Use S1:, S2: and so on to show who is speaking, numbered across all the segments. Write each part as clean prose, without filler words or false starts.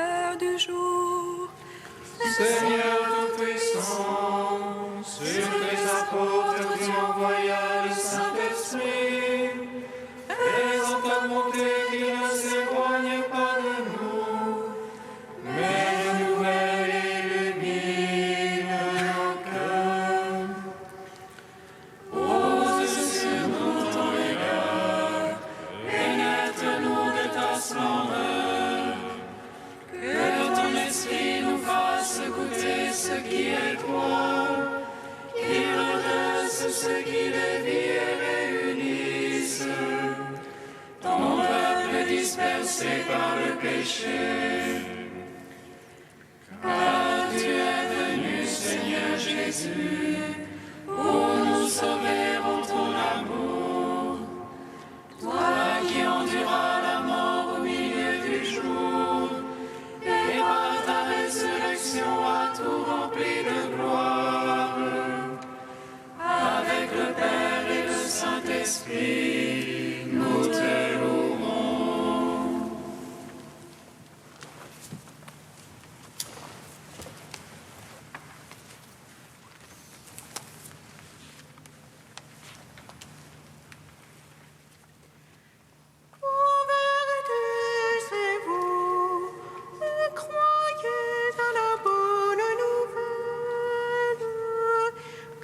S1: lumière du jour.
S2: Seigneur Tout-Puissant, sur tes apôtres tu envoyas le Saint-Esprit, et en ta bonté qui ne s'éloigne pas de nous, mais renouvelle et illumine nos cœurs. Pose sur nous ton regard, pénètre-nous de ta splendeur, que ton esprit nous fasse goûter ce qui est toi, qui redresse ce qui dévie et réunisse ton peuple dispersé par le péché. Car tu es venu, Seigneur Jésus, pour nous sauver en ton amour. Toi qui enduras la mort au milieu du jour, et par ta résurrection a tout rempli de gloire. Avec le Père et le Saint-Esprit, nous te louons.
S1: Convertissez-vous, croyez à la bonne nouvelle,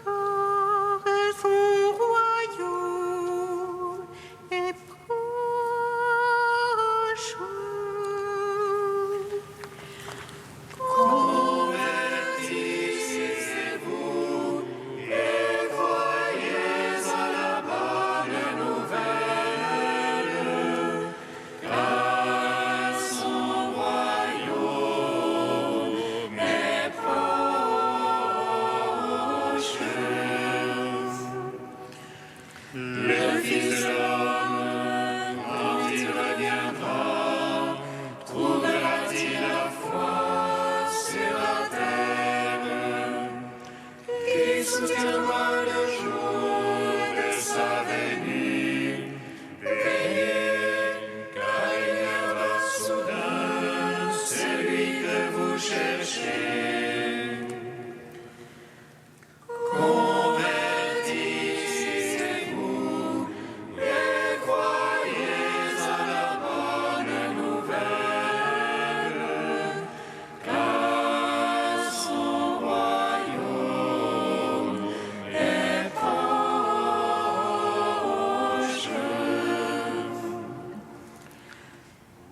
S1: car son royaume est proche.
S2: Convertissez-vous et croyez à la bonne nouvelle, car son royaume est proche. Le Fils de l'homme, quand il reviendra, trouvera-t-il la foi sur la terre? Qui soutiendra le jour de sa venue? Veillez, car il viendra soudain, celui que vous cherchez. Convertissez-vous et croyez à la bonne nouvelle, car son royaume est proche.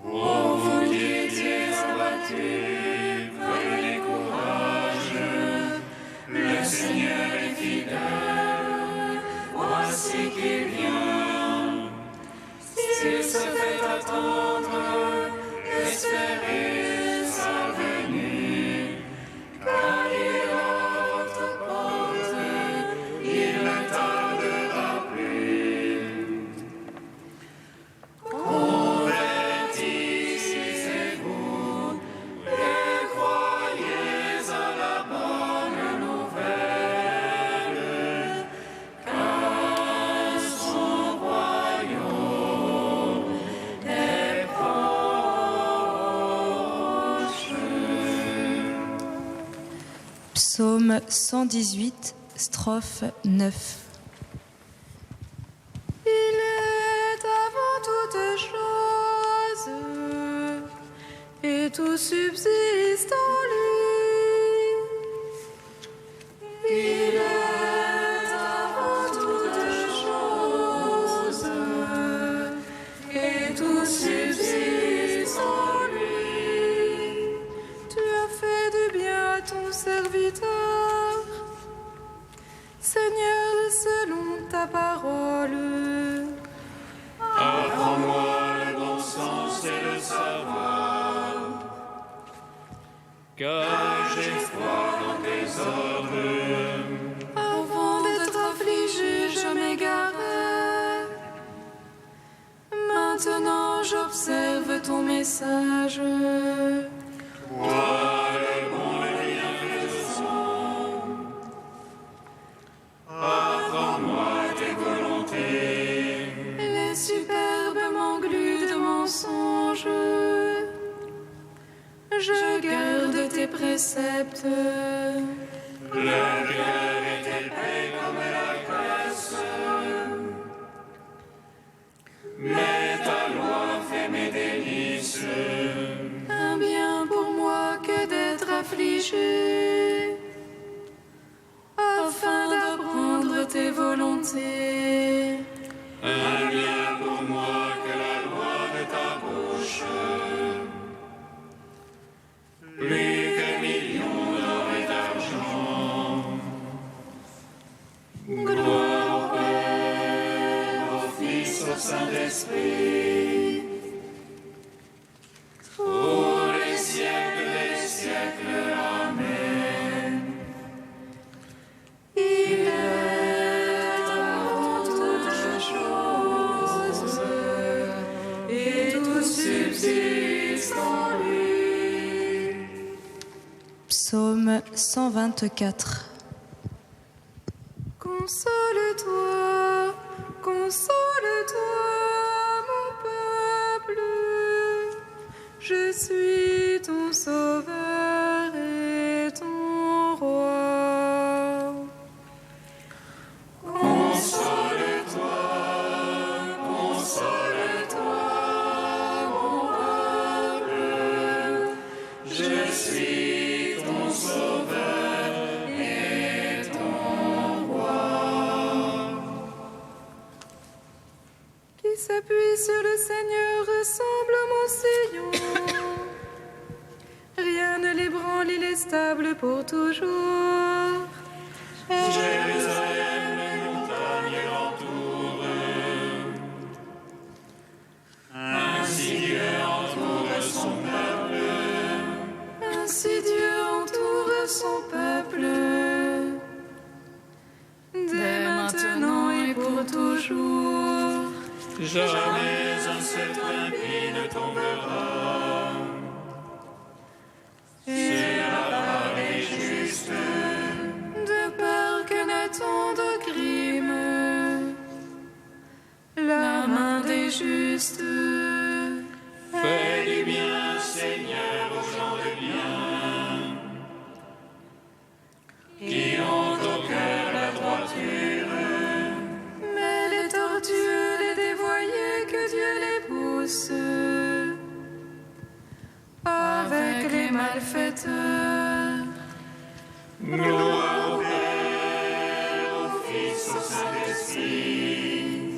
S2: Ô vous qui étiez abattus, prenez courage, le Seigneur est fidèle, voici qu'il vient. S'il se fait attendre, espérez sa venue, car il est à votre porte, il ne tardera plus. Convertissez-vous et croyez à la bonne nouvelle, car son royaume est proche.
S3: Psaume 118, strophe 9.
S1: Il est avant toutes choses, et tout subsiste en lui. Il est avant toutes choses, et tout subsiste en lui. Tu as fait du bien à ton serviteur, Seigneur, selon ta parole.
S2: Apprends-moi le bon sens et le savoir, car j'ai foi dans tes ordres.
S1: Avant d'être affligé, je m'égarais. Maintenant, j'observe ton message.
S2: Toi, le bon et bienfaisant, apprends-moi tes volontés.
S1: Les superbes m'engluent de mensonges. Je garde tes préceptes.
S2: Le cœur est épais comme la graisse, mais ta loi fait mes délices.
S1: Un bien pour moi que d'être affligé, afin d'apprendre tes volontés.
S2: Un bien pour moi que la loi de ta bouche. Plus que millions d'or et d'argent. Gloire au Père, au Fils, au Saint-Esprit, pour les siècles des siècles. Amen.
S1: Il est avant toutes choses, et tout subsiste en lui.
S3: Psaume 124.
S1: Console-toi, console-toi, mon peuple. Je suis ton sauveur et ton roi.
S2: Console-toi, console-toi, mon peuple. Je suis ton sauveur et ton roi.
S1: Qui s'appuie sur le Seigneur ressemble à mon sillon. Rien ne l'ébranle, il est stable pour toujours.
S2: Jérusalem, les montagnes l'entourent. Ainsi Dieu entoure son peuple.
S1: Ainsi Dieu entoure son peuple. Dès maintenant et pour toujours.
S2: Jamais un sceptre impie ne tombera. C'est la part des justes.
S1: De peur que naît-on de crime, la main des justes.
S2: Fais du bien, Seigneur, aux gens de bien, qui ont au cœur la droiture.
S1: Mais les tortueux, les dévoyés, que Dieu les pousse avec les malfaiteurs.
S2: Gloire au Père, au Fils, au Saint-Esprit,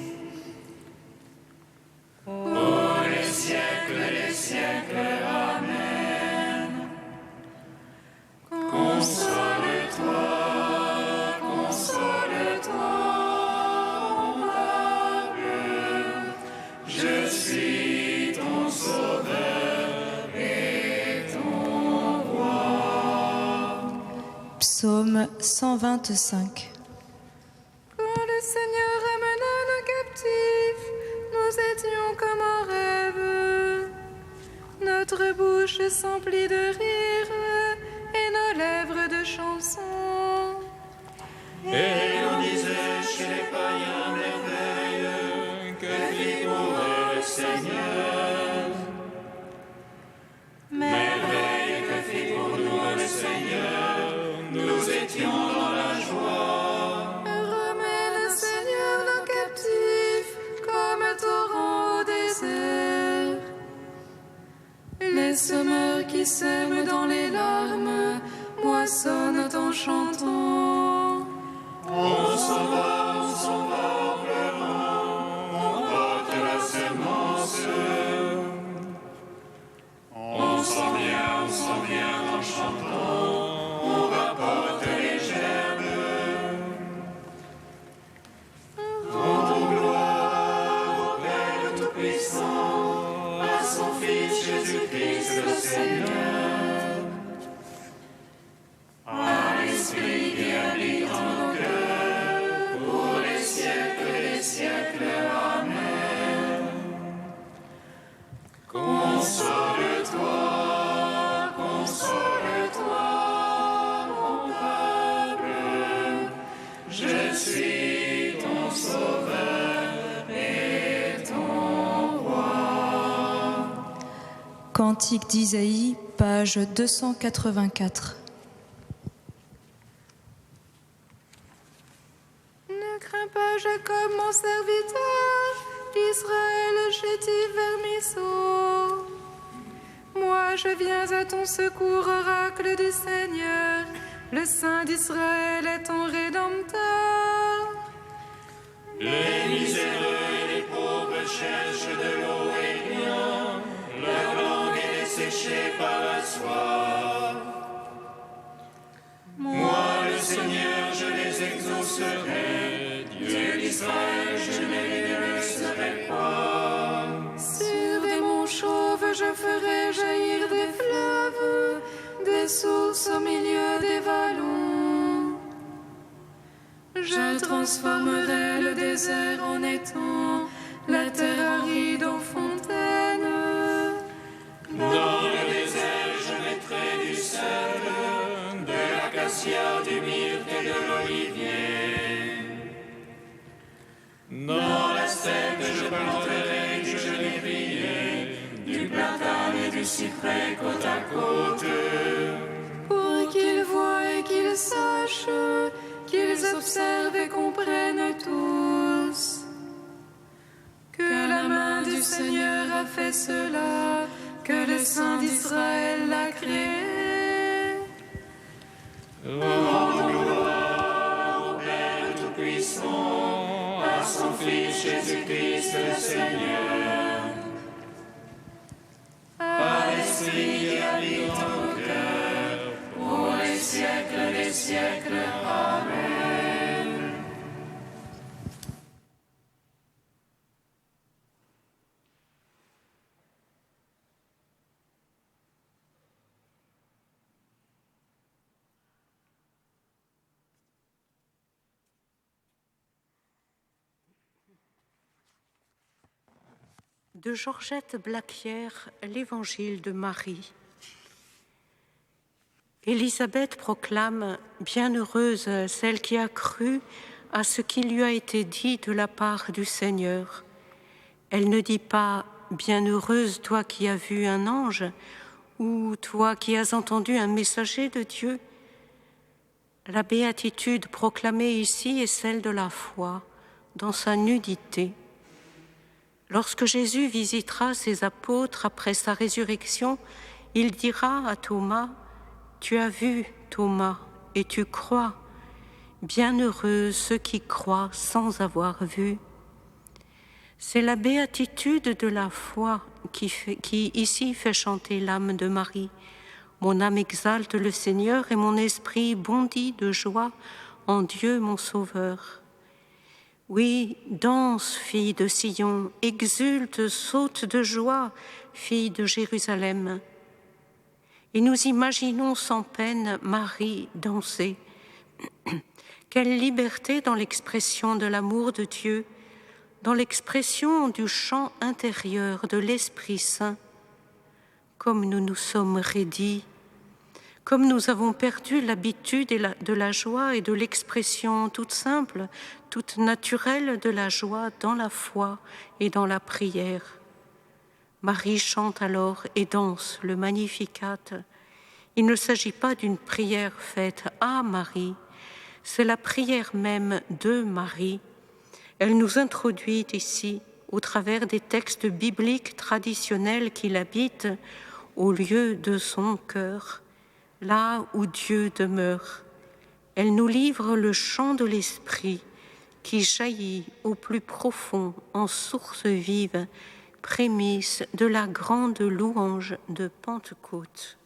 S2: pour les siècles des siècles. Amen. Console-toi, console-toi, mon peuple. Je suis ton sauveur et ton roi.
S3: Psaume 125.
S1: Quand le Seigneur amena nos captifs, nous étions comme en rêve. Notre bouche s'emplit de rire et nos lèvres de chansons.
S2: Et on disait chez les païens merveilles que fit pour eux le Seigneur. Merveille que fit pour nous le Seigneur, nous étions dans la joie.
S1: Remets, Seigneur, nos captifs comme un torrent au désert. Les semeurs qui sèment dans les larmes moissonnent en chantant.
S2: On s'en va en pleurant, on porte la semence. On s'en vient en chantant, on rapporte les gerbes. Rendons gloire au Père Tout-Puissant, à son Fils Jésus-Christ le Seigneur, à l'Esprit qui habite en nos cœurs, pour les siècles
S3: Cantique d'Isaïe, page 284.
S1: Ne crains pas, Jacob, mon serviteur, Israël, chétif vermisseau. Moi, je viens à ton secours, oracle du Seigneur. Le Saint d'Israël est ton Rédempteur.
S2: Les miséreux et les pauvres cherchent de l'eau et rien. Leur langue est desséchée par la soif. Moi, le Seigneur, je les exaucerai. Dieu d'Israël, je ne les délaisserai pas.
S1: Sur des monts chauves, je ferai jaillir des fleuves, des sources au milieu des vallons. Je transformerai le désert en étang, la terre aride en fontaine.
S2: Dans le désert, je mettrai du cèdre, de l'acacia, du myrte et de l'olivier. Dans la steppe, je planterai du genévrier, du platane et du cyprès côte à côte.
S1: Pour qu'ils voient et qu'ils sachent, qu'ils observent et comprennent tous que la main du Seigneur a fait cela, que le Saint d'Israël l'a créé.
S2: Rendons gloire au Père Tout-Puissant, à son Fils Jésus-Christ le Seigneur, à l'Esprit qui habite en nos cœurs, pour les siècles des siècles. Amen.
S4: De Georgette Blaquière, l'Évangile de Marie. Élisabeth proclame « Bienheureuse celle qui a cru à ce qui lui a été dit de la part du Seigneur. » Elle ne dit pas « Bienheureuse toi qui as vu un ange » ou « toi qui as entendu un messager de Dieu ». La béatitude proclamée ici est celle de la foi, dans sa nudité. Lorsque Jésus visitera ses apôtres après sa résurrection, il dira à Thomas « Tu as vu, Thomas, et tu crois. Bienheureux ceux qui croient sans avoir vu. » C'est la béatitude de la foi qui ici fait chanter l'âme de Marie. Mon âme exalte le Seigneur et mon esprit bondit de joie en Dieu mon Sauveur. Oui, danse, fille de Sion, exulte, saute de joie, fille de Jérusalem. Et nous imaginons sans peine Marie danser. Quelle liberté dans l'expression de l'amour de Dieu, dans l'expression du chant intérieur de l'Esprit Saint. Comme nous nous sommes raidis, comme nous avons perdu l'habitude de la joie et de l'expression toute simple, toute naturelle de la joie dans la foi et dans la prière. Marie chante alors et danse le Magnificat. Il ne s'agit pas d'une prière faite à Marie, c'est la prière même de Marie. Elle nous introduit ici, au travers des textes bibliques traditionnels qui l'habitent, au lieu de son cœur, là où Dieu demeure. Elle nous livre le chant de l'Esprit qui jaillit au plus profond en source vive, prémisse de la grande louange de Pentecôte.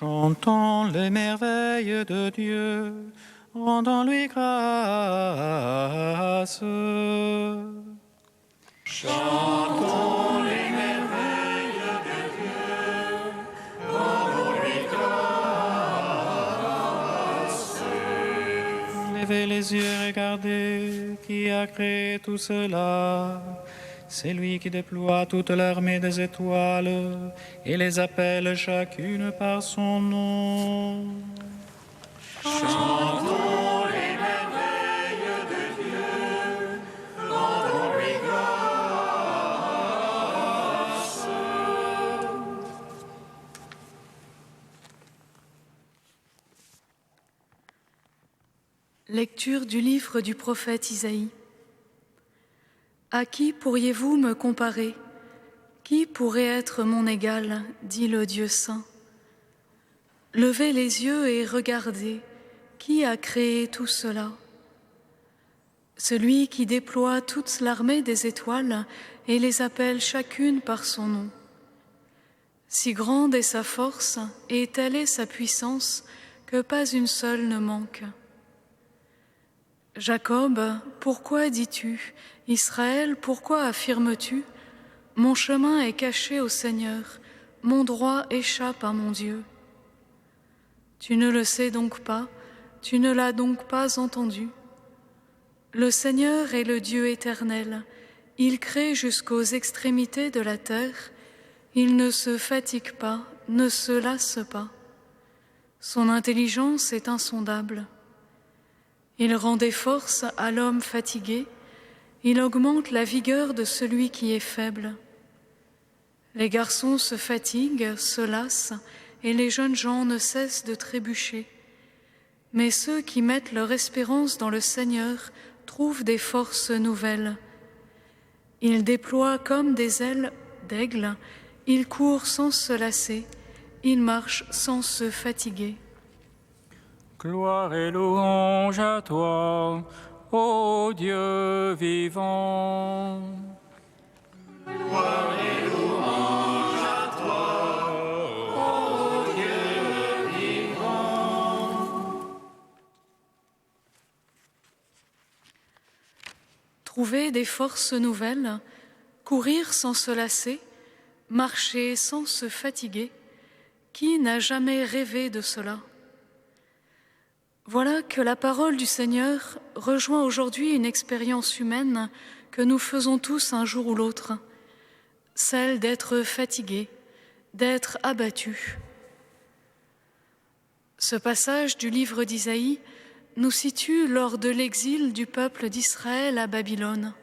S5: Chantons les merveilles de Dieu, rendons-lui grâce.
S2: Chantons les merveilles de Dieu, rendons-lui grâce.
S5: Levez les yeux, regardez qui a créé tout cela. C'est lui qui déploie toute l'armée des étoiles et les appelle chacune par son nom.
S2: Chantons les merveilles de Dieu, rendons-lui grâce.
S3: Lecture du livre du prophète Isaïe. À qui pourriez-vous me comparer? Qui pourrait être mon égal, dit le Dieu saint. Levez les yeux et regardez, qui a créé tout cela? Celui qui déploie toute l'armée des étoiles et les appelle chacune par son nom. Si grande est sa force et telle est sa puissance que pas une seule ne manque. Jacob, pourquoi dis-tu? Israël, pourquoi affirmes-tu? Mon chemin est caché au Seigneur, mon droit échappe à mon Dieu. Tu ne le sais donc pas, tu ne l'as donc pas entendu. Le Seigneur est le Dieu éternel, il crée jusqu'aux extrémités de la terre, il ne se fatigue pas, ne se lasse pas. Son intelligence est insondable. Il rend des forces à l'homme fatigué, il augmente la vigueur de celui qui est faible. Les garçons se fatiguent, se lassent, et les jeunes gens ne cessent de trébucher. Mais ceux qui mettent leur espérance dans le Seigneur trouvent des forces nouvelles. Ils déploient comme des ailes d'aigle, ils courent sans se lasser, ils marchent sans se fatiguer.
S6: Gloire et louange à toi, ô Dieu vivant.
S2: Gloire et louange à toi, ô Dieu vivant.
S3: Trouver des forces nouvelles, courir sans se lasser, marcher sans se fatiguer, qui n'a jamais rêvé de cela? Voilà que la parole du Seigneur rejoint aujourd'hui une expérience humaine que nous faisons tous un jour ou l'autre, celle d'être fatigués, d'être abattus. Ce passage du livre d'Isaïe nous situe lors de l'exil du peuple d'Israël à Babylone.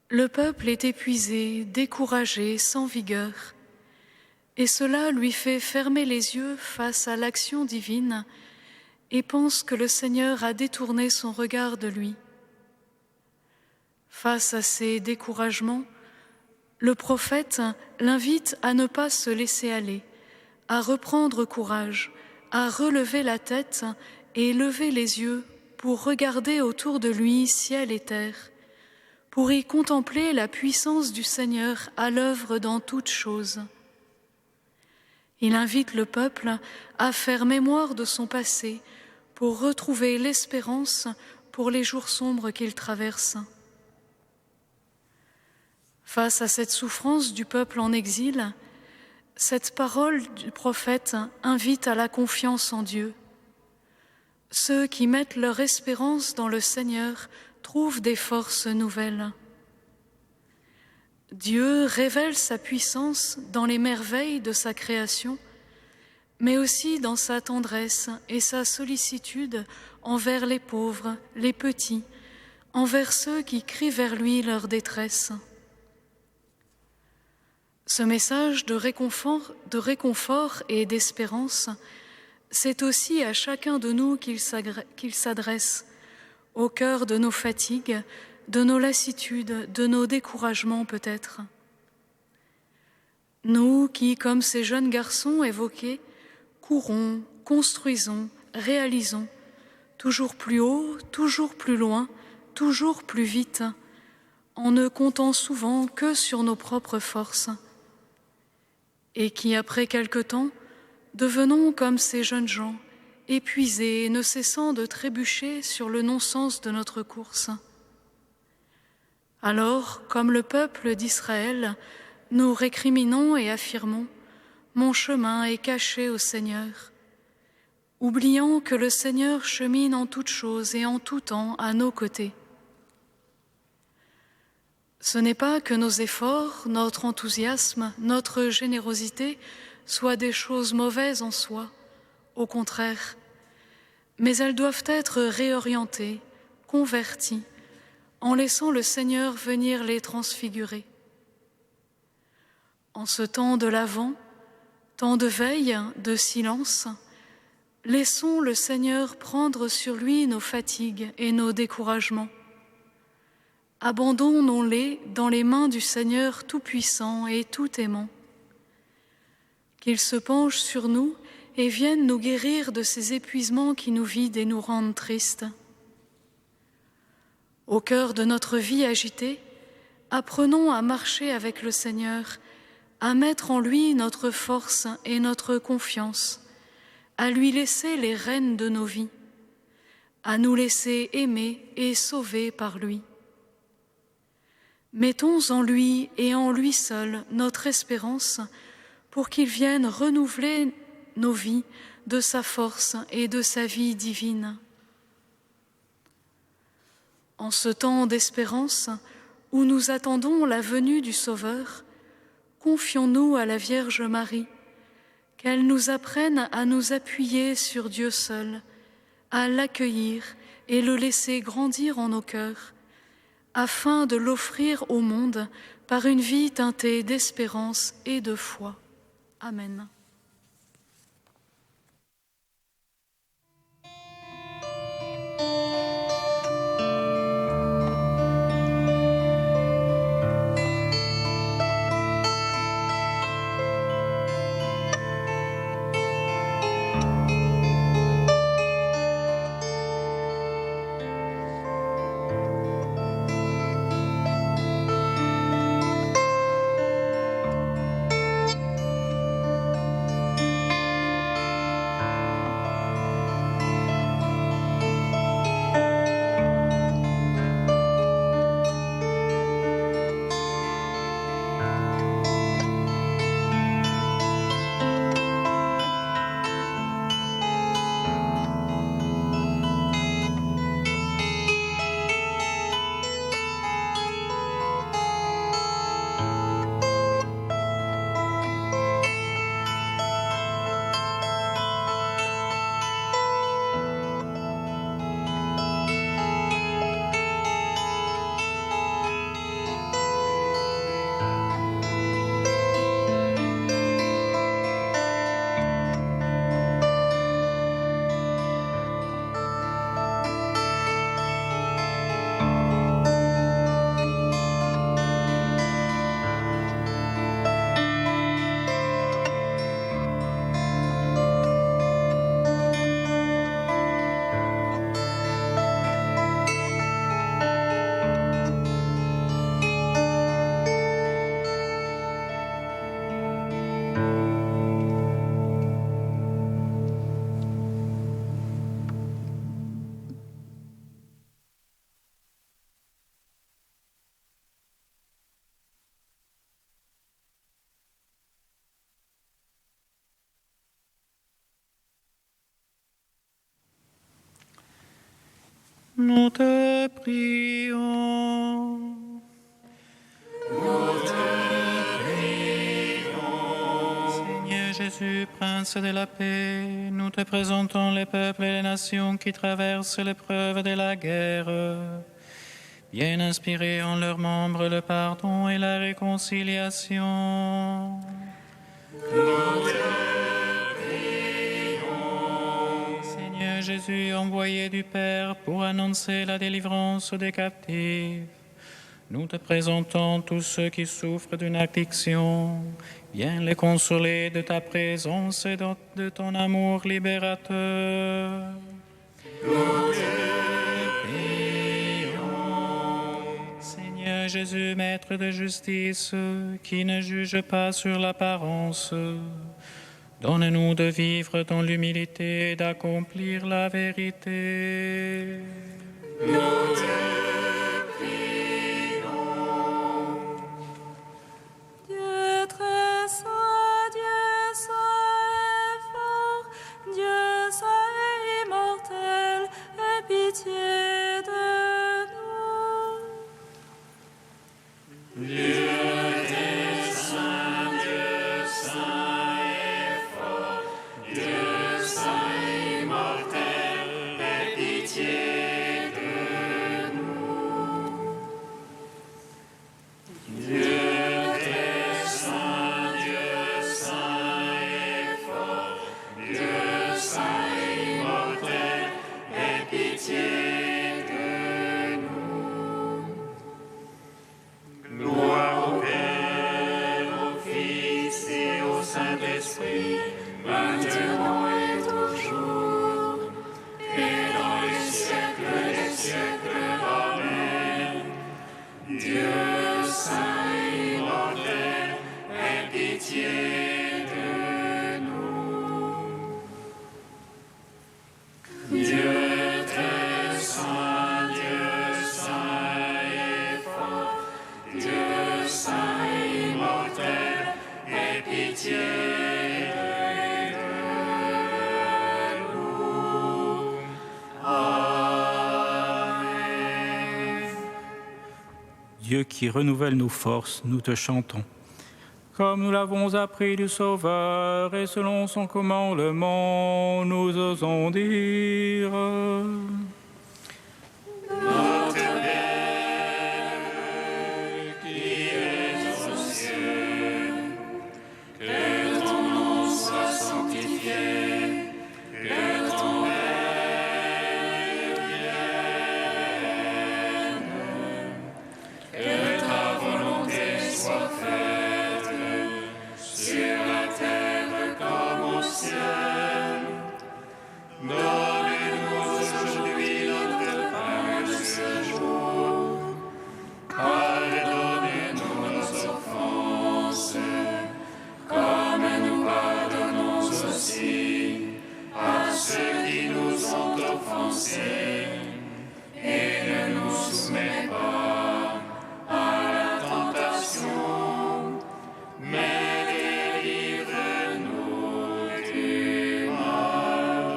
S3: Le peuple est épuisé, découragé, sans vigueur, et cela lui fait fermer les yeux face à l'action divine et pense que le Seigneur a détourné son regard de lui. Face à ces découragements, le prophète l'invite à ne pas se laisser aller, à reprendre courage, à relever la tête et lever les yeux pour regarder autour de lui ciel et terre, pour y contempler la puissance du Seigneur à l'œuvre dans toutes choses. Il invite le peuple à faire mémoire de son passé pour retrouver l'espérance pour les jours sombres qu'il traverse. Face à cette souffrance du peuple en exil, cette parole du prophète invite à la confiance en Dieu. Ceux qui mettent leur espérance dans le Seigneur trouvent des forces nouvelles. Dieu révèle sa puissance dans les merveilles de sa création, mais aussi dans sa tendresse et sa sollicitude envers les pauvres, les petits, envers ceux qui crient vers lui leur détresse. Ce message de réconfort et d'espérance, c'est aussi à chacun de nous qu'il s'adresse, au cœur de nos fatigues, de nos lassitudes, de nos découragements peut-être. Nous qui, comme ces jeunes garçons évoqués, courons, construisons, réalisons, toujours plus haut, toujours plus loin, toujours plus vite, en ne comptant souvent que sur nos propres forces, et qui, après quelque temps, Devenons comme ces jeunes gens, épuisés et ne cessant de trébucher sur le non-sens de notre course. Alors, comme le peuple d'Israël, nous récriminons et affirmons « Mon chemin est caché au Seigneur », oubliant que le Seigneur chemine en toutes choses et en tout temps à nos côtés. Ce n'est pas que nos efforts, notre enthousiasme, notre générosité soient des choses mauvaises en soi, au contraire, mais elles doivent être réorientées, converties, en laissant le Seigneur venir les transfigurer. En ce temps de l'Avent, temps de veille, de silence, laissons le Seigneur prendre sur lui nos fatigues et nos découragements. Abandonnons-les dans les mains du Seigneur Tout-Puissant et Tout-Aimant. Qu'il se penche sur nous et vienne nous guérir de ces épuisements qui nous vident et nous rendent tristes. Au cœur de notre vie agitée, apprenons à marcher avec le Seigneur, à mettre en lui notre force et notre confiance, à lui laisser les rênes de nos vies, à nous laisser aimer et sauver par lui. Mettons en lui et en lui seul notre espérance pour qu'il vienne renouveler nos vies de sa force et de sa vie divine. En ce temps d'espérance où nous attendons la venue du Sauveur, confions-nous à la Vierge Marie, qu'elle nous apprenne à nous appuyer sur Dieu seul, à l'accueillir et le laisser grandir en nos cœurs, afin de l'offrir au monde par une vie teintée d'espérance et de foi. Amen.
S5: Nous te prions.
S2: Nous te prions.
S5: Seigneur Jésus, Prince de la paix, nous te présentons les peuples et les nations qui traversent l'épreuve de la guerre. Bien inspirés en leurs membres le pardon et la réconciliation.
S2: Nous te
S5: Seigneur Jésus, envoyé du Père pour annoncer la délivrance des captifs, nous te présentons tous ceux qui souffrent d'une addiction. Viens les consoler de ta présence et de ton amour libérateur.
S2: Nous te prions.
S5: Seigneur Jésus, Maître de justice, qui ne juge pas sur l'apparence, Donne-nous de vivre dans l'humilité et d'accomplir la vérité.
S2: Nous te prions.
S1: Dieu très saint, Dieu saint et fort, Dieu saint et immortel, aie pitié de nous.
S2: Dieu très saint, Dieu saint et fort, Dieu saint et immortel, aie pitié de nous. Dieu très saint, Dieu saint et fort, Dieu saint et immortel, aie pitié de nous. Gloire au Père, au Fils et au Saint-Esprit, maintenant et toujours, et dans les siècles des siècles. Amen. Dieu saint et immortel, aie pitié de nous. Dieu très saint, Dieu saint et fort, Dieu saint et immortel, aie pitié de nous. Amen.
S6: Dieu qui renouvelle nos forces, nous te chantons. Comme nous l'avons appris du Sauveur et selon son commandement, nous osons dire.
S2: Notre Père, qui es aux cieux, que ton nom soit sanctifié, que ton règne vienne, que ta volonté soit faite sur la terre comme au ciel. Donne-nous aujourd'hui notre pain de ce jour. Pardonne-nous nos offenses, comme nous pardonnons aussi à ceux qui nous ont offensés. Et ne nous soumets pas à la tentation, mais délivre-nous du mal.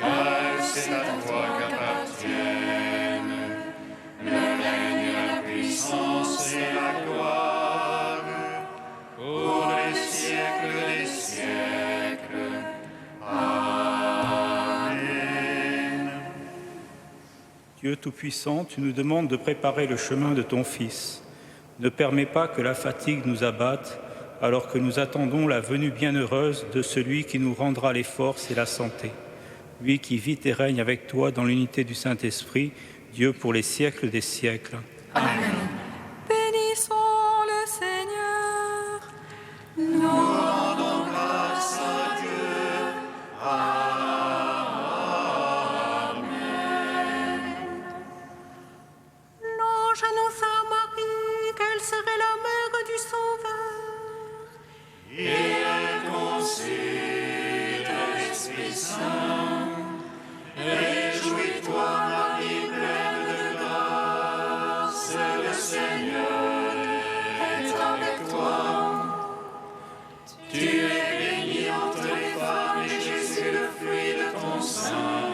S2: Car c'est à toi qu'appartiennent le règne, la puissance et la gloire pour les siècles des siècles. Amen.
S6: Dieu Tout-Puissant, tu nous demandes de préparer le chemin de ton Fils. Ne permets pas que la fatigue nous abatte, alors que nous attendons la venue bienheureuse de celui qui nous rendra les forces et la santé. Lui qui vit et règne avec toi dans l'unité du Saint-Esprit, Dieu pour les siècles des siècles.
S1: Bénissons le Seigneur.
S2: Nous rendons grâce à Dieu. Amen.
S4: L'ange annonça à Marie qu'elle serait la mère du Sauveur.
S2: Et elle conçut de l'Esprit Saint. Réjouis-toi, Marie, pleine de grâce, le Seigneur est avec toi. Tu es bénie entre les femmes et Jésus, le fruit de ton sein,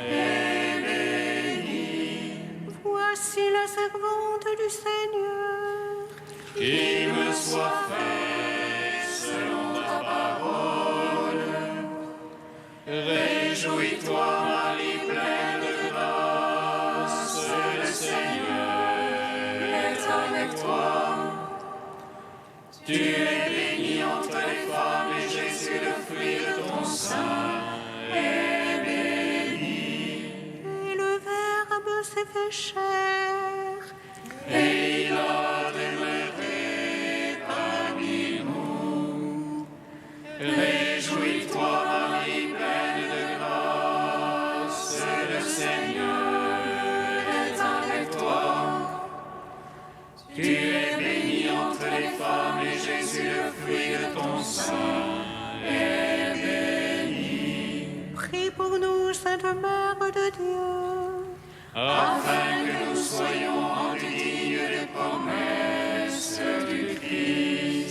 S2: est béni.
S4: Voici la servante du Seigneur.
S2: Qu'il me soit fait selon ta parole. Réjouis-toi, Marie, pleine de grâce, le Seigneur est avec toi. Tu es bénie entre les femmes et Jésus, le fruit de ton sein, est béni.
S4: Et le Verbe s'est fait chair.
S2: Et il a demeuré parmi nous. Réjouis-toi, Marie, pleine de grâce, le Seigneur est avec toi. Tu es bénie entre les femmes et Jésus, le fruit de ton sein,
S4: Sainte Mère de Dieu,
S2: afin que nous soyons rendus dignes des promesses du Christ.